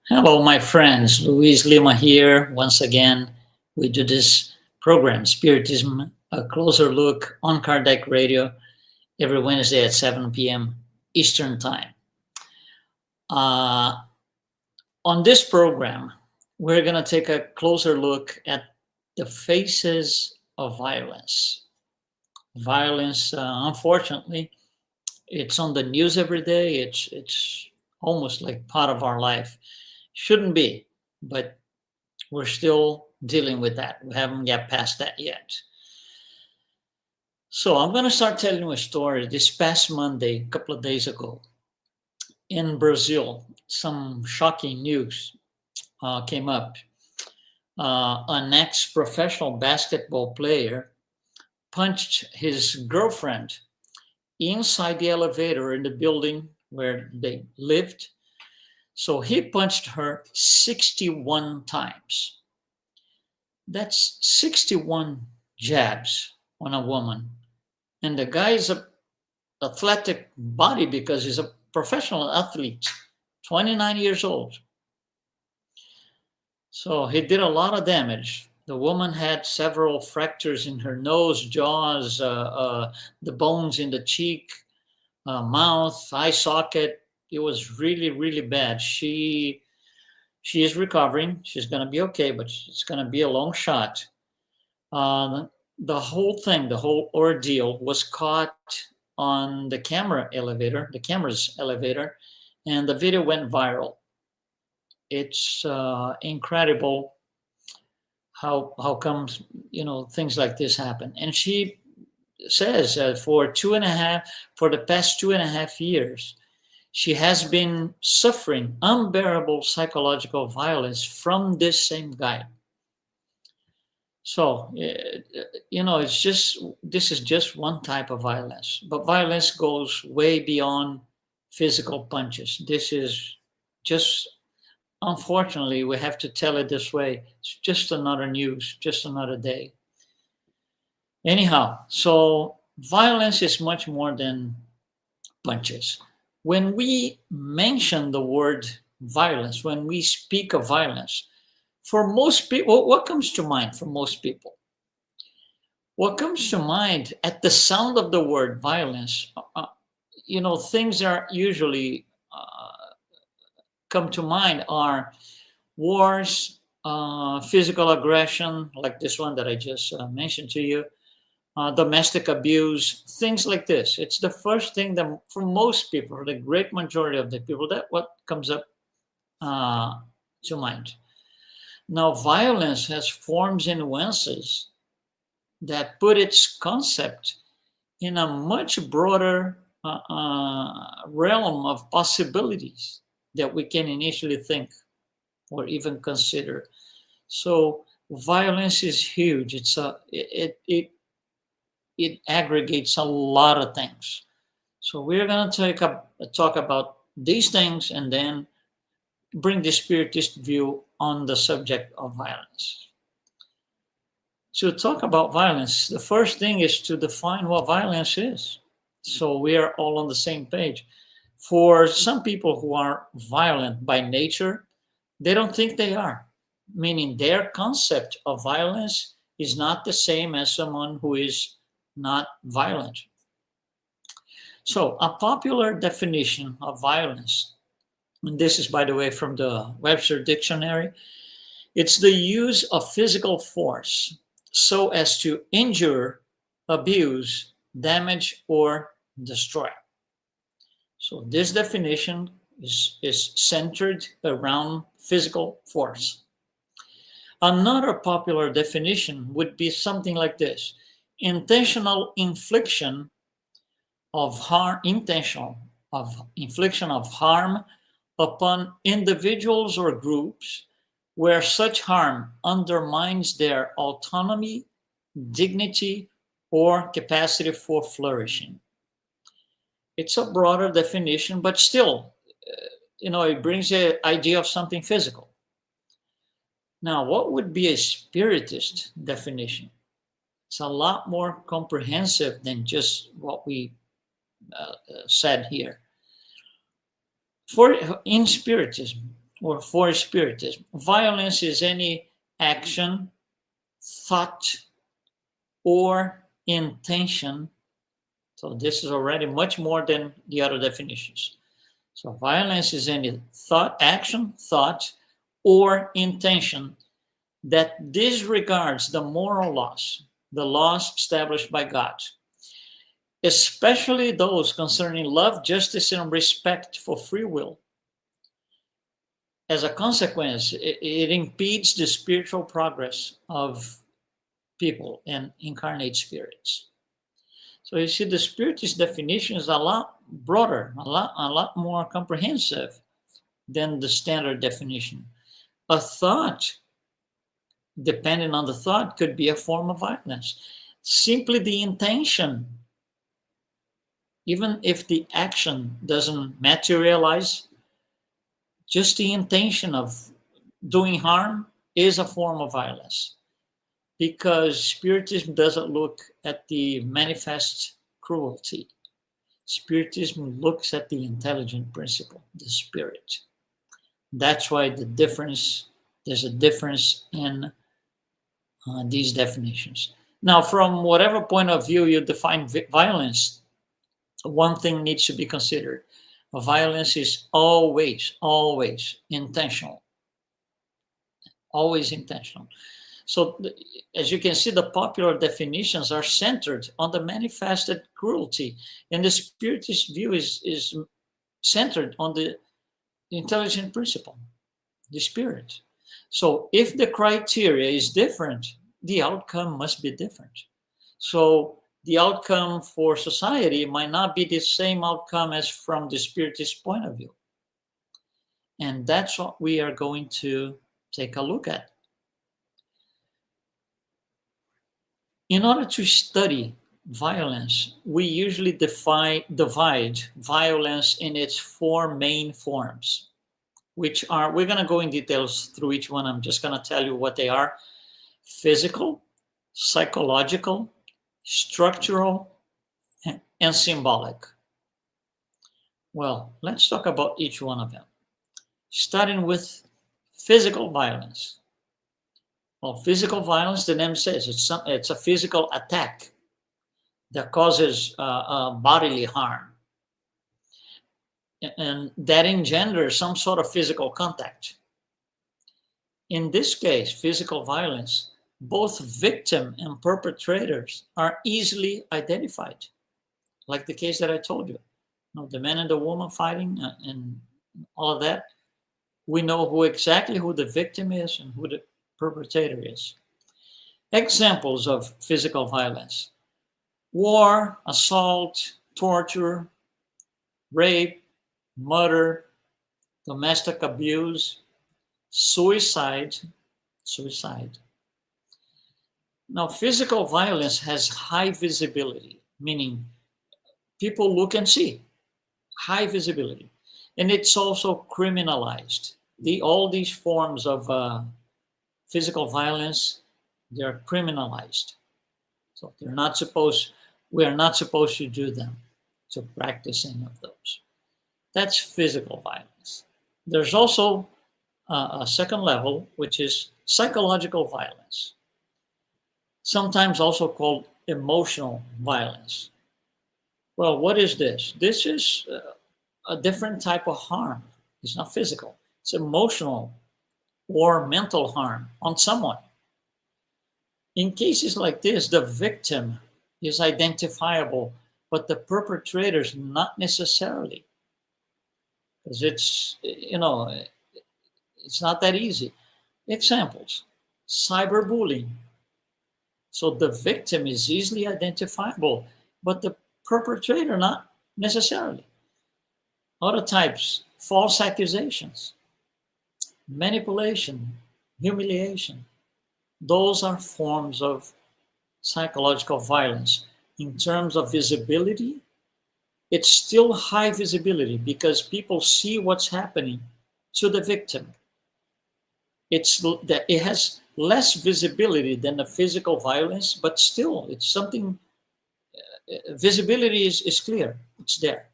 Hello, my friends. Luiz Lima here. Once again, we do this program, Spiritism, a closer look on Kardec Radio, every Wednesday at 7 p.m. Eastern Time. Uh, on this program, we're going to take a closer look at the faces of violence. Violence, unfortunately, it's on the news every day. It's almost like part of our life. Shouldn't be, but we're still dealing with that. We haven't got past that yet. So I'm going to start telling you a story. This past Monday, a couple of days ago, in Brazil, some shocking news came up. An ex-professional basketball player punched his girlfriend inside the elevator in the building where they lived. So he punched her 61 times. That's 61 jabs on a woman. And the guy's a athletic body because he's a professional athlete, 29 years old. So he did a lot of damage. The woman had several fractures in her nose, jaws, the bones in the cheek, mouth, eye socket. It was really, really bad. She is recovering. She's going to be okay, but it's going to be a long shot. The whole thing, the whole ordeal was caught on the camera's elevator, and the video went viral. It's incredible how comes things like this happen. And she says for the past 2.5 years, she has been suffering unbearable psychological violence from this same guy. So, this is just one type of violence, but violence goes way beyond physical punches. This is just, unfortunately, we have to tell it this way. It's just another news, just another day. Anyhow, so violence is much more than punches. When we mention the word violence, when we speak of violence, for most people, what comes to mind for most people? What comes to mind at the sound of the word violence, things are usually come to mind are wars, physical aggression, like this one that I just mentioned to you, domestic abuse, things like this. It's the first thing that, for most people, for the great majority of the people, that what comes up to mind. Now, violence has forms and nuances that put its concept in a much broader realm of possibilities that we can initially think or even consider. So, violence is huge. It aggregates a lot of things. So, we're going to talk about these things and then bring the Spiritist view on the subject of violence. To talk about violence, the first thing is to define what violence is. So we are all on the same page. For some people who are violent by nature, they don't think they are, meaning their concept of violence is not the same as someone who is not violent. So a popular definition of violence, and this is, by the way, from the Webster Dictionary, it's the use of physical force so as to injure, abuse, damage, or destroy. So this definition is centered around physical force. Another popular definition would be something like this: intentional infliction of harm, infliction of harm upon individuals or groups where such harm undermines their autonomy, dignity, or capacity for flourishing. It's a broader definition, but still, it brings the idea of something physical. Now, what would be a spiritist definition? It's a lot more comprehensive than just what we said here. In Spiritism, or for Spiritism, violence is any action, thought, or intention. So this is already much more than the other definitions. So violence is any thought, action, thought, or intention that disregards the moral laws, the laws established by God, especially those concerning love, justice, and respect for free will. As a consequence, it impedes the spiritual progress of people and incarnate spirits. So you see, the Spiritist definition is a lot broader, a lot more comprehensive than the standard definition. A thought, depending on the thought, could be a form of violence. Simply the intention, even if the action doesn't materialize, just the intention of doing harm is a form of violence, because Spiritism doesn't look at the manifest cruelty. Spiritism looks at the intelligent principle, the spirit. That's why there's a difference in these definitions. Now, from whatever point of view you define violence, one thing needs to be considered. Violence is always intentional. Always intentional. So, as you can see, the popular definitions are centered on the manifested cruelty, and the Spiritist view is centered on the intelligent principle, the spirit. So, if the criteria is different, the outcome must be different. So, the outcome for society might not be the same outcome as from the Spiritist point of view. And that's what we are going to take a look at. In order to study violence, we usually divide violence in its four main forms, which are, we're going to go in details through each one. I'm just going to tell you what they are: physical, psychological, structural, and symbolic. Well, let's talk about each one of them. Starting with physical violence. Well, physical violence, the name says, it's a physical attack that causes bodily harm, and that engenders some sort of physical contact. In this case, physical violence, both victim and perpetrators are easily identified, like the case that I told you. The man and the woman fighting and all of that. We know exactly who the victim is and who the perpetrator is. Examples of physical violence: war, assault, torture, rape, murder, domestic abuse, suicide. Now, physical violence has high visibility, meaning people look and see. High visibility. And it's also criminalized. All these forms of physical violence, they're criminalized. So we are not supposed to do them, to practice any of those. That's physical violence. There's also a second level, which is psychological violence, sometimes also called emotional violence. Well, what is this? This is a different type of harm. It's not physical. It's emotional or mental harm on someone. In cases like this, the victim is identifiable, but the perpetrator is not necessarily. Because it's not that easy. Examples: cyberbullying. So the victim is easily identifiable, but the perpetrator not necessarily. Other types: false accusations, manipulation, humiliation. Those are forms of psychological violence. In terms of visibility, it's still high visibility because people see what's happening to the victim. It has less visibility than the physical violence, but still it's something, visibility is clear, it's there.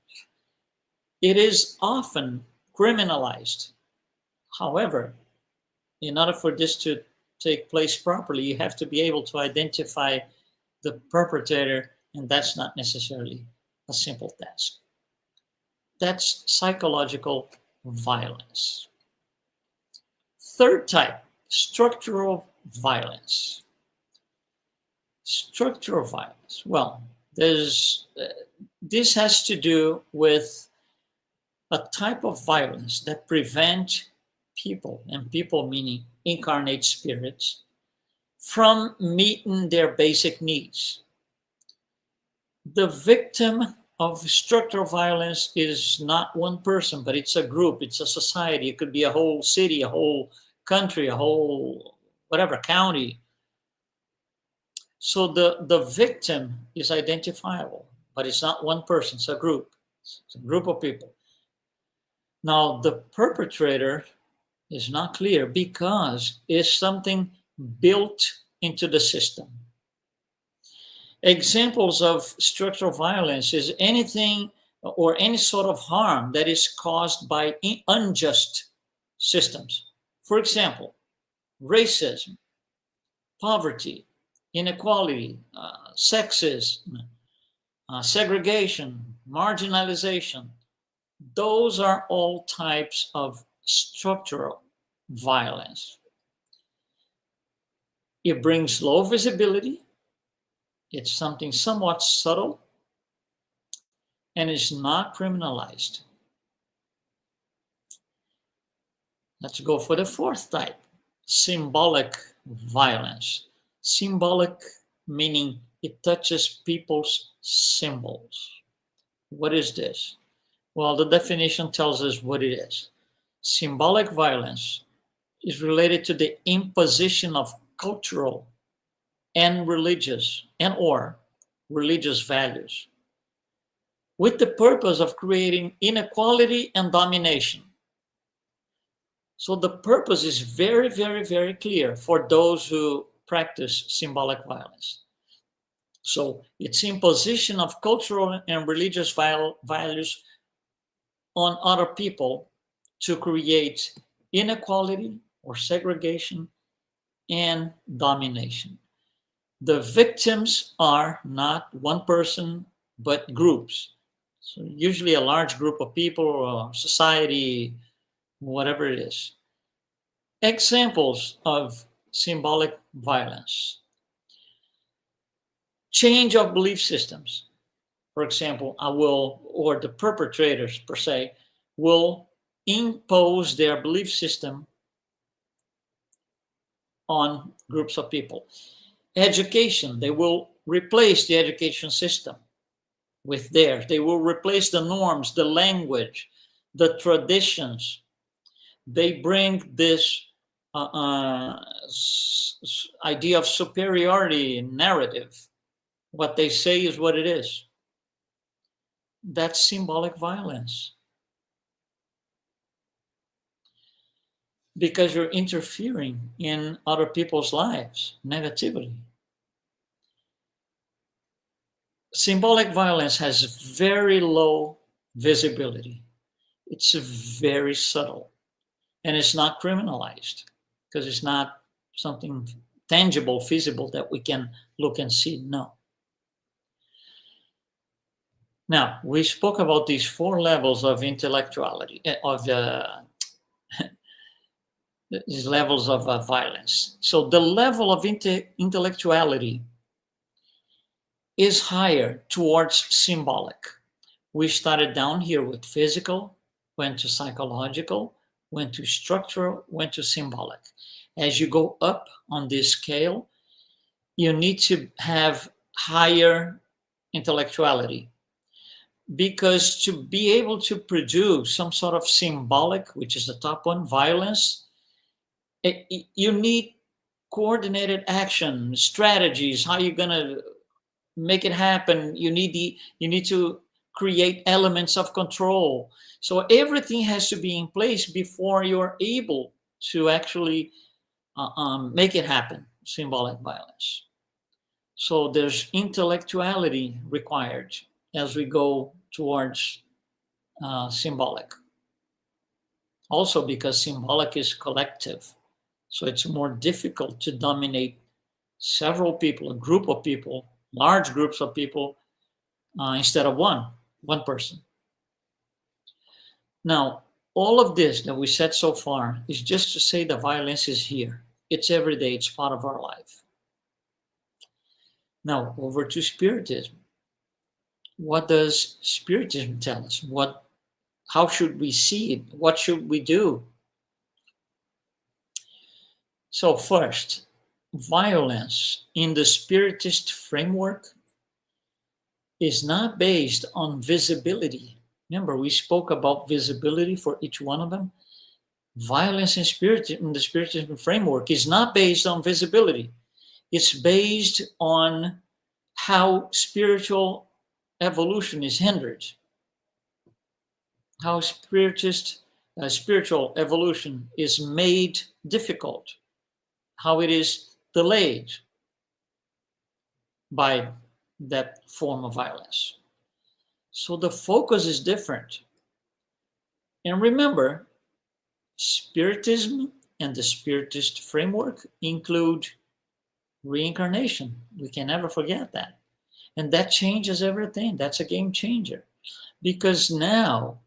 It is often criminalized, However, in order for this to take place properly, you have to be able to identify the perpetrator, and that's not necessarily a simple task. That's psychological violence. Third type, structural violence. Structural violence. Well, this has to do with a type of violence that prevent people, and people meaning incarnate spirits, from meeting their basic needs. The victim of structural violence is not one person, but it's a group, it's a society. It could be a whole city, a whole country, a whole whatever county. So the victim is identifiable, but it's not one person, it's a group. It's a group of people. Now, the perpetrator is not clear because it's something built into the system. Examples of structural violence is anything or any sort of harm that is caused by unjust systems. For example, racism, poverty, inequality, sexism, segregation, marginalization. Those are all types of structural violence. It brings low visibility. It's something somewhat subtle and is not criminalized. Let's go for the fourth type, symbolic violence. Symbolic meaning it touches people's symbols. What is this? Well, the definition tells us what it is. Symbolic violence is related to the imposition of cultural and religious or religious values with the purpose of creating inequality and domination. So the purpose is very, very, very clear for those who practice symbolic violence. So it's imposition of cultural and religious values on other people to create inequality or segregation and domination. The victims are not one person, but groups. So usually a large group of people or society, whatever it is. Examples of symbolic violence. Change of belief systems. For example, or the perpetrators per se, will impose their belief system on groups of people. Education, they will replace the education system with theirs. They will replace the norms, the language, the traditions. They bring this idea of superiority narrative. What they say is what it is. That's symbolic violence. Because you're interfering in other people's lives negatively. Symbolic violence has very low visibility. It's very subtle. And it's not criminalized because it's not something tangible, feasible that we can look and see. No. Now, we spoke about these 4 levels of intellectuality, these levels of violence. So the level of intellectuality is higher towards symbolic. We started down here with physical, went to psychological, went to structural, went to symbolic. As you go up on this scale, you need to have higher intellectuality. Because to be able to produce some sort of symbolic, which is the top one, violence, you need coordinated action, strategies, how you're going to make it happen. You need to create elements of control. So everything has to be in place before you're able to actually make it happen, symbolic violence. So there's intellectuality required as we go towards symbolic. Also because symbolic is collective. So it's more difficult to dominate several people, a group of people, large groups of people, instead of one person. Now, all of this that we said so far is just to say the violence is here. It's every day, it's part of our life. Now, over to Spiritism. What does Spiritism tell us? How should we see it? What should we do? So first, violence in the Spiritist framework is not based on visibility. Remember, we spoke about visibility for each one of them. Violence in the Spiritism framework is not based on visibility. It's based on how spiritual evolution is hindered, how spiritual evolution is made difficult, how it is delayed by that form of violence. So the focus is different. And remember, Spiritism and the Spiritist framework include reincarnation. We can never forget that. And that changes everything. That's a game changer. Because now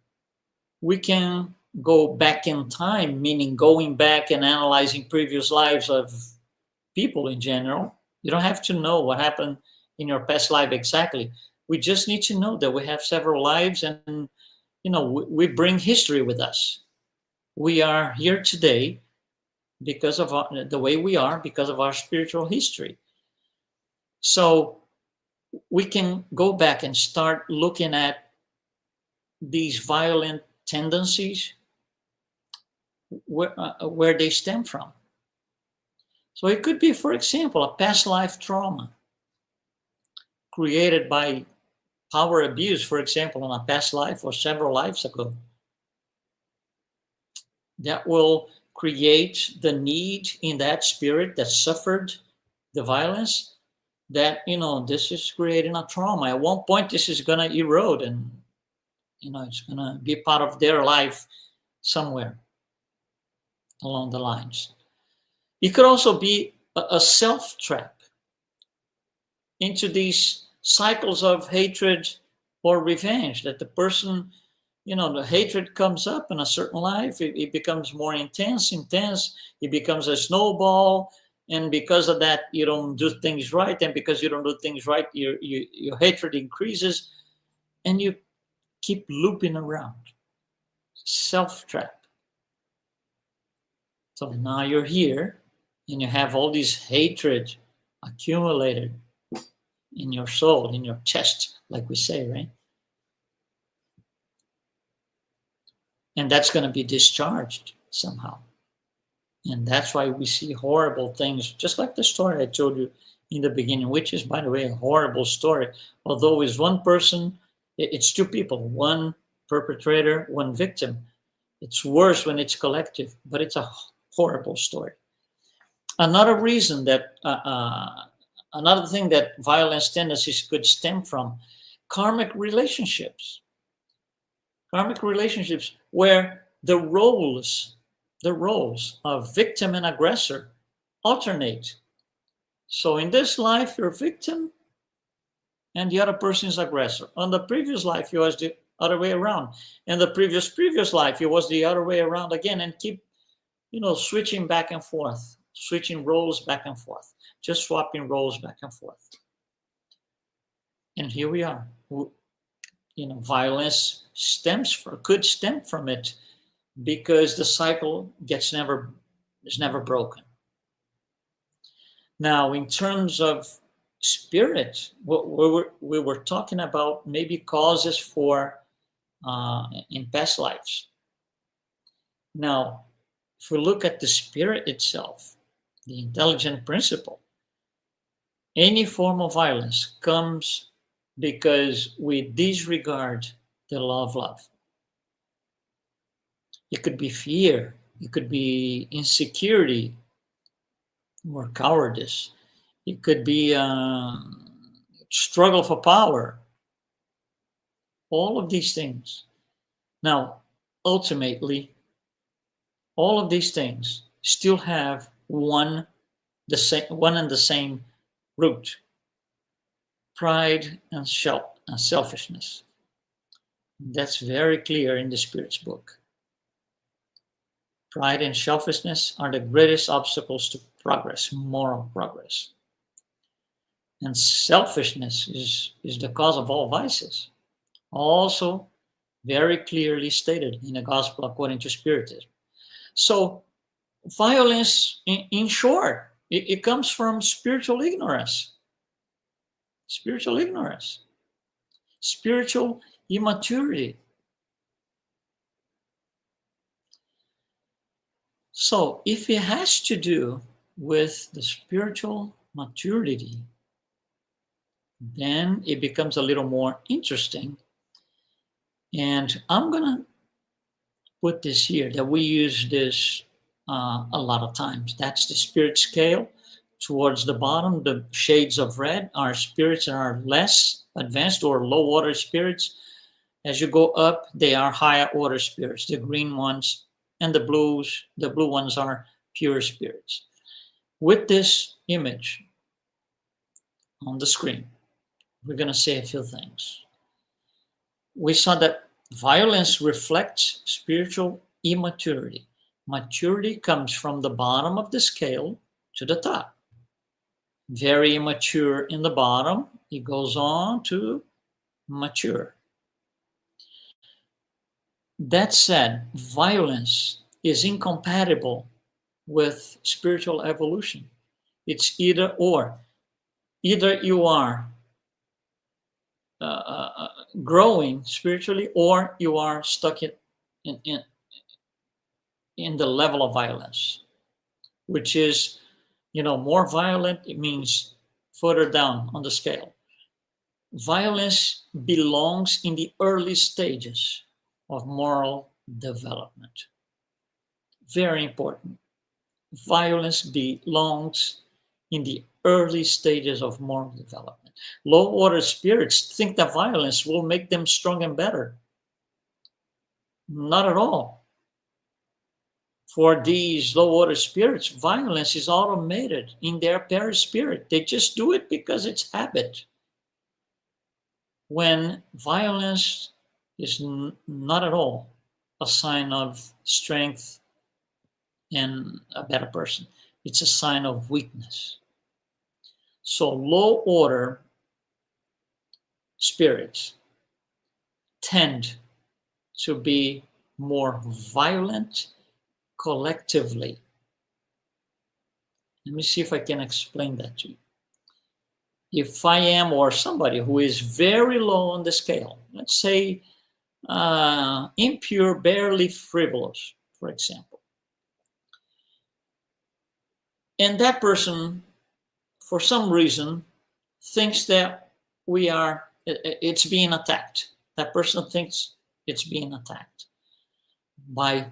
we can go back in time, meaning going back and analyzing previous lives of people in general. You don't have to know what happened in your past life exactly. We just need to know that we have several lives, and we bring history with us. We are here today because of the way we are, because of our spiritual history. So we can go back and start looking at these violent tendencies, where they stem from. So it could be, for example, a past life trauma created by power abuse, for example, in a past life or several lives ago. That will create the need in that spirit that suffered the violence, that this is creating a trauma. At one point this is going to erode, and it's going to be part of their life somewhere along the lines. It could also be a self trap into these cycles of hatred or revenge, that the person, the hatred comes up in a certain life, it becomes more intense, it becomes a snowball, and because of that, you don't do things right, and because you don't do things right, your hatred increases, and you keep looping around. Self-trap. So now you're here, and you have all this hatred accumulated in your soul, in your chest, like we say, right? And that's going to be discharged somehow. And that's why we see horrible things, just like the story I told you in the beginning, which is, by the way, a horrible story. Although it's one person, it's two people, one perpetrator, one victim. It's worse when it's collective, but it's a horrible story. Another reason that, another thing that violence tendencies could stem from, karmic relationships. Karmic relationships where the roles of victim and aggressor alternate. So in this life, you're victim and the other person is aggressor. On the previous life, it was the other way around. And the previous life, it was the other way around again, and keep, switching back and forth, switching roles back and forth, just swapping roles back and forth. And here we are. Violence could stem from it, because the cycle is never broken. Now, in terms of spirit, what we were talking about maybe causes for in past lives. Now, if we look at the spirit itself, the intelligent principle, any form of violence comes because we disregard the law of love. It could be fear, it could be insecurity or cowardice, it could be struggle for power, all of these things. Now, ultimately, all of these things still have one and the same root: pride and selfishness. That's very clear in the Spirit's book. Pride and selfishness are the greatest obstacles to progress, moral progress. And selfishness is the cause of all vices. Also, very clearly stated in the Gospel according to Spiritism. So, violence, in short, it comes from spiritual ignorance. Spiritual ignorance. Spiritual immaturity. So, if it has to do with the spiritual maturity, then it becomes a little more interesting. And I'm going to put this here, that we use this a lot of times. That's the spirit scale. Towards the bottom, the shades of red are spirits that are less advanced or low order spirits. As you go up, they are higher order spirits. The green ones and the blue ones are pure spirits. With this image on the screen, we're going to say a few things. We saw that violence reflects spiritual immaturity. Maturity comes from the bottom of the scale to the top. Very immature in the bottom, it goes on to mature. That said, violence is incompatible with spiritual evolution. It's either or. Either you are growing spiritually, or you are stuck in the level of violence, which is, more violent. It means further down on the scale. Violence belongs in the early stages of moral development. Very important. Violence belongs in the early stages of moral development. Low order spirits think that violence will make them strong and better. Not at all. For these low order spirits, violence is automated in their perispirit. They just do it because it's habit. When violence is not at all a sign of strength and a better person, it's a sign of weakness. So low order spirits tend to be more violent collectively. Let me see if I can explain that to you. If I am, or somebody who is very low on the scale, let's say impure, barely frivolous, for example, and that person, for some reason, thinks that it's being attacked. That person thinks it's being attacked by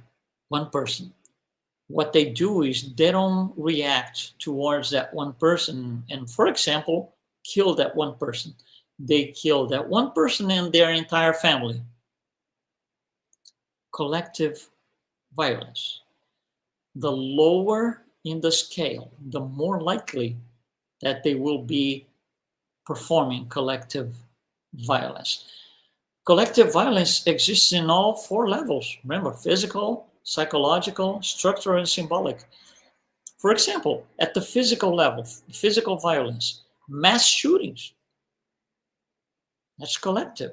one person. What they do is they don't react towards that one person and, for example, kill that one person. They kill that one person and their entire family. Collective violence. The lower in the scale, the more likely that they will be performing collective violence. Collective violence exists in all four levels. Remember, physical, psychological, structural, and symbolic. For example, at the physical level, physical violence, mass shootings. That's collective.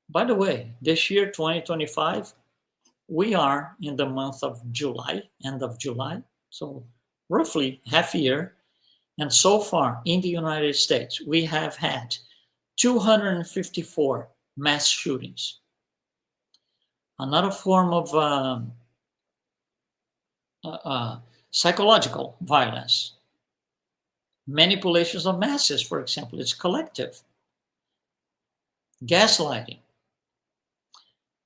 By the way, this year, 2025, we are in the month of July, end of July, so roughly half a year. And so far in the United States, we have had 254 mass shootings. Another form of psychological violence. Manipulations of masses, for example, it's collective. Gaslighting.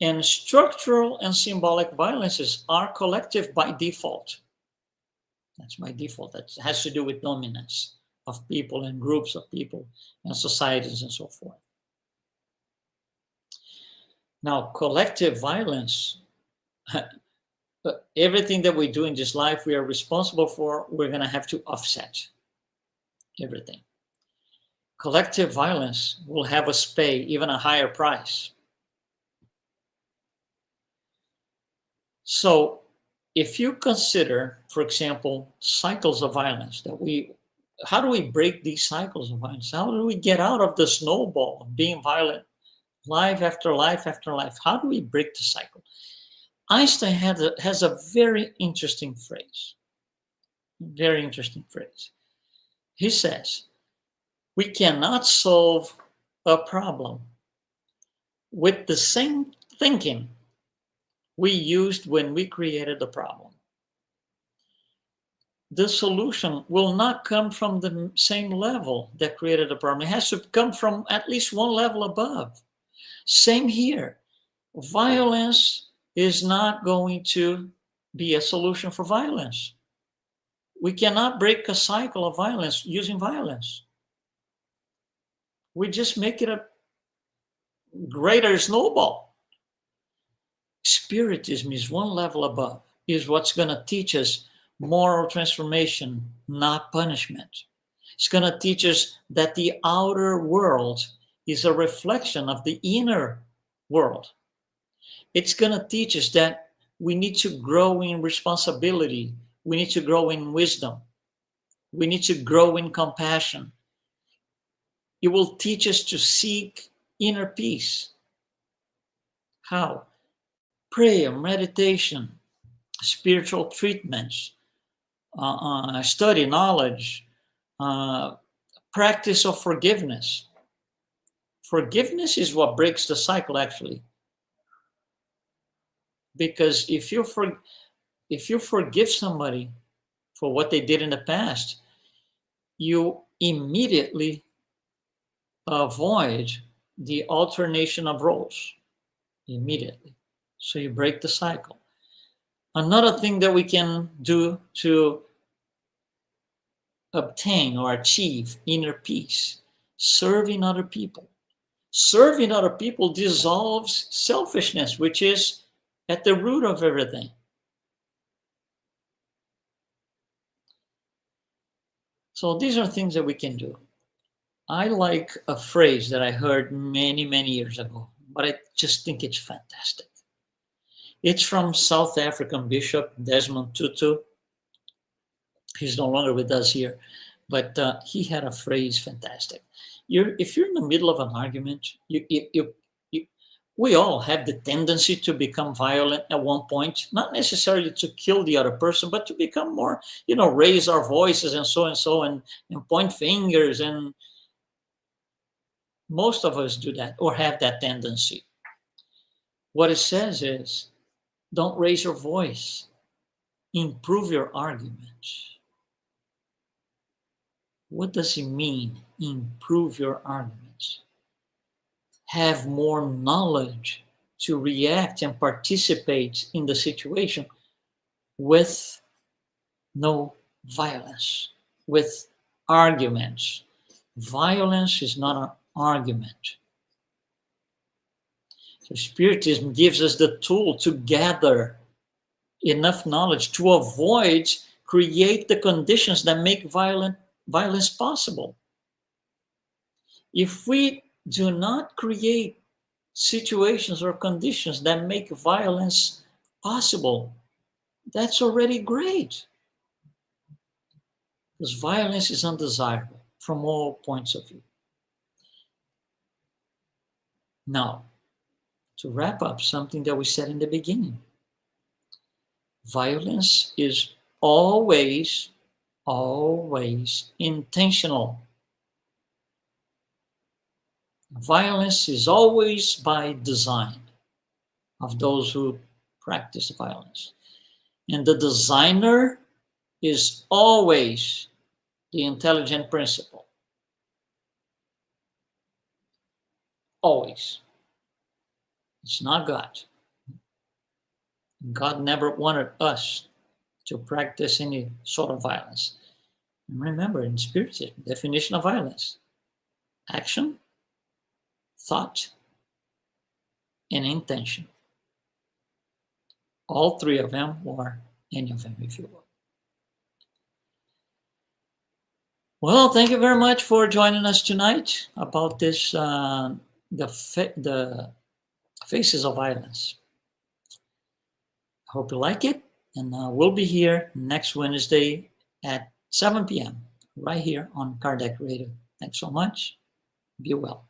And structural and symbolic violences are collective by default. That's by default. That has to do with dominance of people and groups of people and societies and so forth. Now, collective violence everything that we do in this life, we are responsible for, we're going to have to offset everything. Collective violence will have us pay even a higher price. So if you consider, for example, cycles of violence, how do we break these cycles of violence? How do we get out of the snowball of being violent life after life after life? How do we break the cycle? Einstein has a very interesting phrase. Very interesting phrase. He says, we cannot solve a problem with the same thinking we used when we created the problem. The solution will not come from the same level that created the problem. It has to come from at least one level above. Same here. Violence is not going to be a solution for violence. We cannot break a cycle of violence using violence. We just make it a greater snowball. Spiritism is one level above, is what's going to teach us moral transformation, not punishment. It's going to teach us that the outer world is a reflection of the inner world. It's going to teach us that we need to grow in responsibility. We need to grow in wisdom. We need to grow in compassion. It will teach us to seek inner peace. How? Prayer, meditation, spiritual treatments, study, knowledge, practice of forgiveness. Forgiveness is what breaks the cycle, actually. Because if you forgive somebody for what they did in the past, you immediately avoid the alternation of roles. Immediately. So you break the cycle. Another thing that we can do to obtain or achieve inner peace, serving other people. Serving other people dissolves selfishness, which is at the root of everything. So these are things that we can do. I like a phrase that I heard many, many years ago, but I just think it's fantastic. It's from South African Bishop Desmond Tutu. He's no longer with us here, but he had a phrase fantastic. If you're in the middle of an argument, we all have the tendency to become violent at one point, not necessarily to kill the other person, but to become more, raise our voices and so, and point fingers. And most of us do that or have that tendency. What it says is, don't raise your voice. Improve your arguments. What does it mean, improve your arguments? Have more knowledge to react and participate in the situation with no violence, with arguments. Violence is not an argument. So Spiritism gives us the tool to gather enough knowledge to create the conditions that make violence possible. If we do not create situations or conditions that make violence possible, that's already great. Because violence is undesirable from all points of view. Now, to wrap up something that we said in the beginning, violence is always intentional. Violence is always by design of those who practice violence. And the designer is always the intelligent principle. Always. It's not God. God never wanted us to practice any sort of violence. And remember, in Spiritism, definition of violence: action, thought, and intention. all three of them, or any of them, if you will. Well, thank you very much for joining us tonight about this, the faces of violence. I hope you like it, and we'll be here next Wednesday at 7 p.m. right here on Kardec Radio. Thanks so much. Be well.